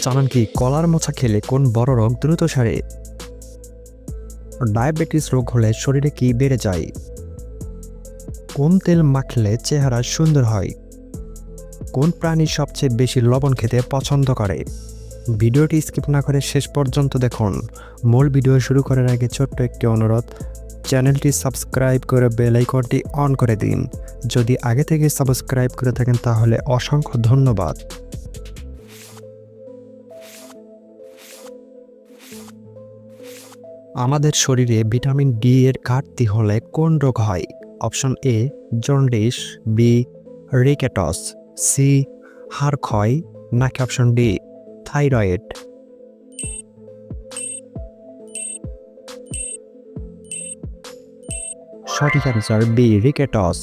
জানেন কি কলার মোচা খেলে কোন বড় রোগ দ্রুত সারে? ডায়াবেটিস রোগ হলে শরীরে কি বেড়ে যায়? কোন তেল মাখলে চেহারা সুন্দর হয়? কোন প্রাণী সবচেয়ে বেশি লবণ খেতে পছন্দ করে? ভিডিওটি স্কিপ না করে শেষ পর্যন্ত দেখুন। মূল ভিডিও শুরু করার আগে ছোট্ট একটি অনুরোধ, চ্যানেলটি সাবস্ক্রাইব করে বেল আইকনটি অন করে দিন। যদি আগে থেকে সাবস্ক্রাইব করে থাকেন তাহলে অসংখ্য ধন্যবাদ। আমাদের শরীরে ভিটামিন ডি এর ঘাটতি হলে কোন রোগ হয়? Option A jaundice, B rickets, C হাড় ক্ষয়, নাকি অপশন ডি থাইরয়েড? সঠিক অ্যান্সার বি রিকেটস।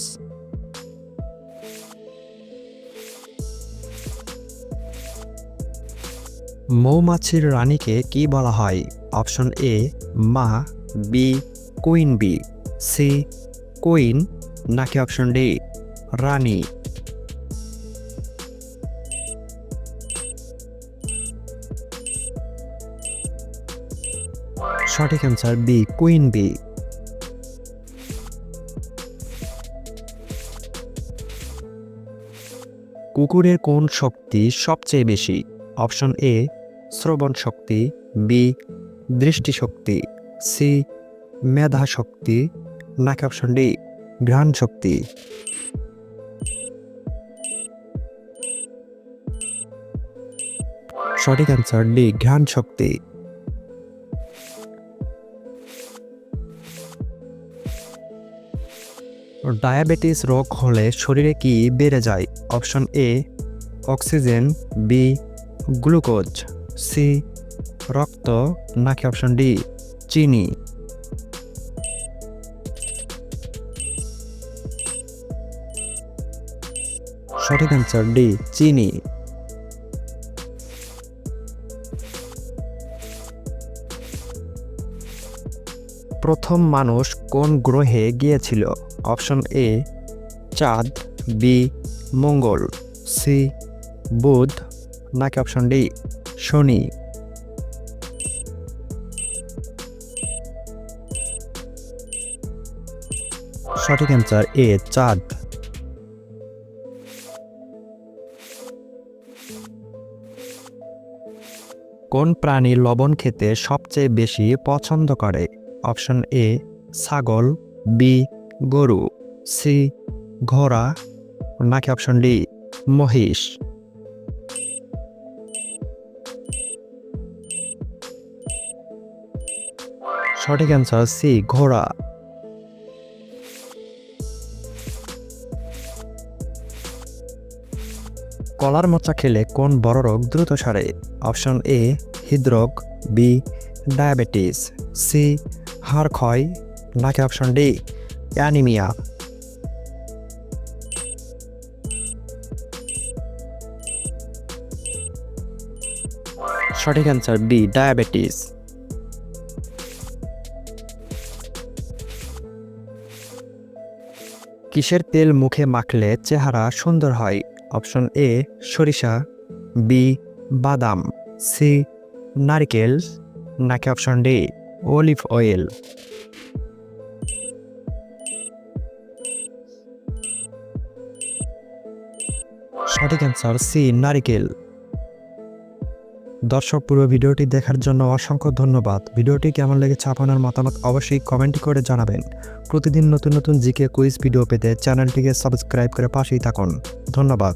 মৌমাছির রানীকে কি বলা হয়? অপশন এ মা, B queen bee, C queen, নাকি অপশন ডি রানী? সঠিক অ্যান্সার বি কুইন বি। কুকুরের কোন শক্তি সবচেয়ে বেশি? অপশন এ শ্রবণ শক্তি, বি দৃষ্টিশক্তি, সি মেধা শক্তি, নাকি অপশন ডি ঘ্রাণ শক্তি? সঠিক অ্যান্সার ডি ঘ্রাণ শক্তি। ডায়াবেটিস রোগ হলে শরীরে কি বেড়ে যায়? Option A oxygen, B glucose, C রক্ত, নাকি অপশন ডি চিনি? সঠিক অ্যান্সার ডি চিনি। প্রথম মানুষ কোন গ্রহে গিয়েছিল? অপশন এ চাঁদ, বি মঙ্গল, সি বুধ, নাকি অপশন ডি শনি? সঠিক অ্যান্সার এ চাঁদ। কোন প্রাণী লবণ খেতে সবচেয়ে বেশি পছন্দ করে? অপশন এ ছাগল, বি গরু, সি ঘোড়া, নাকি অপশন ডি মহিষ? সঠিক অ্যান্সার সি ঘোড়া। কলার মোচা খেলে কোন বড় রোগ দ্রুত সারে? অপশন এ হৃদরোগ, বি ডায়াবেটিস, সি হাড় ক্ষয়, নাকি অপশন ডি অ্যানিমিয়া? সঠিক অ্যান্সার বি ডায়াবেটিস। কিসের তেল মুখে মাখলে চেহারা সুন্দর হয়? অপশন এ সরিষা, বি বাদাম, সি নারকেল, নাকি অপশন ডি অলিভ অয়েল? সঠিক অ্যান্সার সি নারকেল। দর্শক, পুরো ভিডিওটি দেখার জন্য অসংখ্য ধন্যবাদ। ভিডিওটি কেমন লেগেছে আপনার মতামত অবশ্যই কমেন্ট করে জানাবেন। প্রতিদিন নতুন নতুন জিকে কুইজ ভিডিও পেতে চ্যানেলটিকে সাবস্ক্রাইব করে পাশেই থাকুন। ধন্যবাদ।